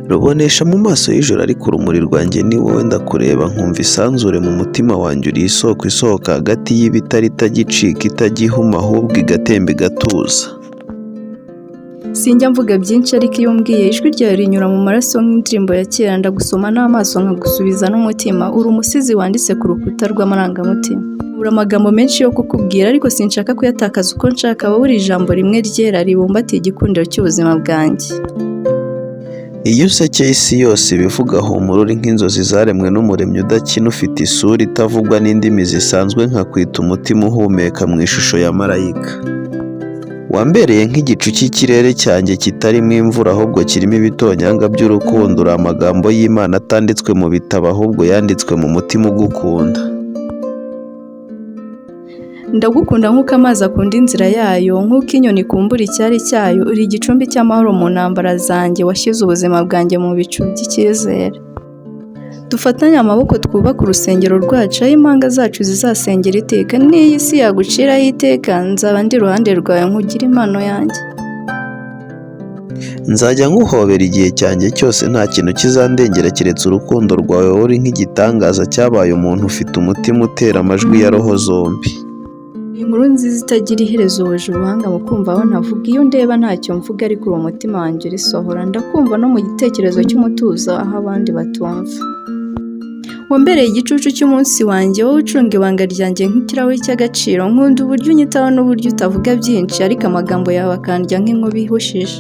rubonesha mu maso y'ijoro ariko urumuri rwanjye ni wowe ndakureba nkumva isanzure mu mutima wanjye uri isoko isohoka hagati y'ibitari itagicika itagihuma ahubwo igatemba igatuza. Sinjya mvuga byinshi ariko iyo umbwiye ijwi ryawe rinyura mu maraso nk'indirimbo ya kera ndagusoma n'amaso nkagusubiza n'umutima uri umusizi wanditse ku rukuta rw'amarangamutima. Ubura amagambo menshi yo kukubwira ariko sinshaka kuyatakaza uko nshaka wowe uri ijambo rimwe ryera ribumbatiye igikundiro cy'ubuzima bwanjye. Iyo usekeye isi yose ibivuga humura uri nk'inzozi zaremwe n'umuremyi udakina ufite isura itavugwa n'indimi zisanzwe nkakwita umutima uhumeka mu ishusho ya marayika. Wambereye nk'igicu cy'ikirere cyanjye kitarimo imvura ahubwo kirimo ibitonyanga by'urukundo uri amagambo y'Imana atanditswe mu bitabo ahubwo yanditswe mu mutima ugukunda. Ndagukunda nk'uko amazi akunda inzira yayo, nk'uko inyoni ikumbura icyari cyayo, uri igicumbi cy'amahoro mu ntambara zanjye, washyize ubuzima bwanjye mu bicu by'icyizere. Dufatanye amaboko twubaka urusengero rwacu aho impanga zacu zizasengera iteka, n'iyi si yaguciraho iteka nzaba ndi iruhande rwawe nkugire impano yanjye. Nzajya nguhobera igihe cyanjye cyose nta kintu kizandengera keretse urukundo rwawe uri nk'igitangaza cyabaye umuntu ufite umutima utera amajwi ya roho zombi. Inkuru nziza itagira iherezo wuje ubuhanga mu kumva aho ntavuga, iyo ndeba ntacyo mvuga ariko uwo mutima wanjye urisohora, ndakumva no mu gitekerezo cy'umutuzo aho abandi batumva. Wambereye igicucu cy'umunsi wanjye wowe ucunga ibanga ryanjye nk'ikirahuri cy'agaciro, nkunda uburyo unyitaho n'uburyo utavuga byinshi ariko amagambo yawe akandya nk'inkuba ihushije.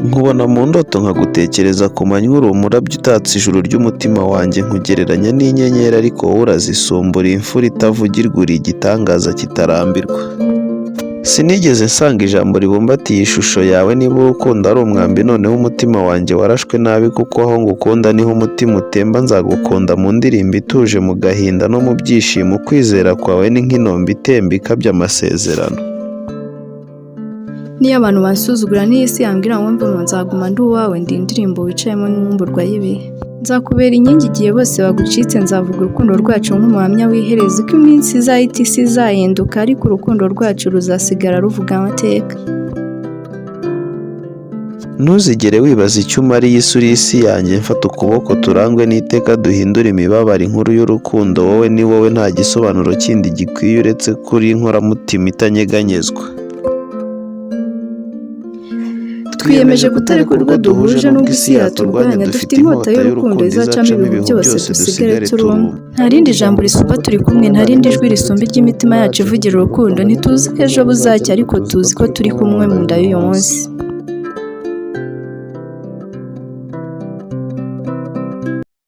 Nkubona mu ndoto nkagutekereza ku manywa uri umurabyo utatse ijuru ry'umutima wanjye nkugereranya n'inyenyeri ariko wowe urazisumbura imfura itavugirwa uri igitangaza kitarambirwa. Sinigeze nsanga ijambo ribumbatiye ishusho yawe niba urukundo ari umwambi noneho umutima wanjye warashwe nabi kuko aho ngukunda niho umutima utemba nzagukunda mu ndirimbo ituje mu gahinda no mu byishimo ukwizera kwawe ni nk'inombe itemba ikabya amasezerano. Niyo abantu bansuzugura n'iyi si yambwira ngo mve mu nzaguma ndi uwawe ndi indirimbo wicayemo n'umburwa y'ibihe. Nzakubera inkingi igihe bose bagucitse nzavuga urukundo rwacu nk'umuhamya w'iherezo ko iminsi izahita isi izahinduka ariko urukundo rwacu ruzasigara ruvuga amateka. Ntuzigere wibaza icyo umariye isi uri isi yanjye mfata ukuboko turangwe n'iteka duhindura imibabaro inkuru y'urukundo wowe ni wowe nta gisobanuro kindi gikwiye uretse kuri inkoramutima itanyeganyezwa. Twiyemeje kutareka urwo duhuje n'ubwo isi yaturwanya dufite inkota y'urukundo izacamo ibihu byose dusigare turi umwe. Nta rindi jambo risumba turi kumwe, nta rindi jwi risumba iry'imitima yacu ivugira urukundo, ntituzi ko ejo buzacya ariko tuzi ko turi kumwe mu nda y'uyu munsi.